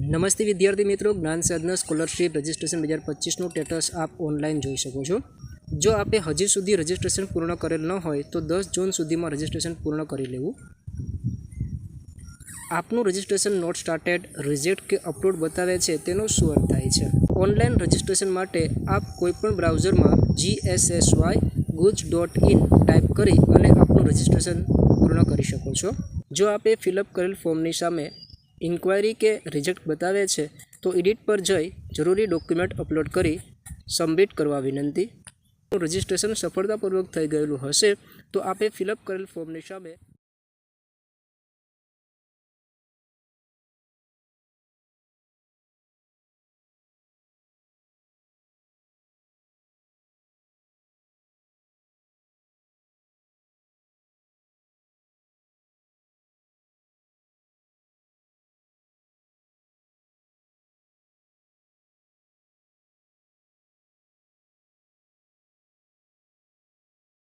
નમસ્તે વિદ્યાર્થી મિત્રો, જ્ઞાન સાધના સ્કોલરશિપ રજિસ્ટ્રેશન 2025નું સ્ટેટસ આપ ઓનલાઈન જોઈ શકો છો। જો આપે હજી સુધી રજિસ્ટ્રેશન પૂર્ણ કરેલ ન હોય તો 10 જૂન સુધીમાં રજિસ્ટ્રેશન પૂર્ણ કરી લેવું। આપનું રજિસ્ટ્રેશન નોટ સ્ટાર્ટેડ, રિજેક્ટ કે અપલોડ બતાવે છે તેનો શું અર્થ થાય છે? ઓનલાઈન રજિસ્ટ્રેશન માટે આપ કોઈપણ બ્રાઉઝરમાં gssy.goods.in ટાઈપ કરી અને આપનું રજિસ્ટ્રેશન પૂર્ણ કરી શકો છો। જો આપે ફિલઅપ કરેલ ફોર્મની સામે ઇન્ક્વાયરી કે રિજેક્ટ બતાવે છે તો એડિટ પર જઈ જરૂરી ડોક્યુમેન્ટ અપલોડ કરી સબમિટ કરવા વિનંતી। રજિસ્ટ્રેશન સફળતાપૂર્વક થઈ ગયેલું હશે તો આપે ફિલઅપ કરેલ ફોર્મની સામે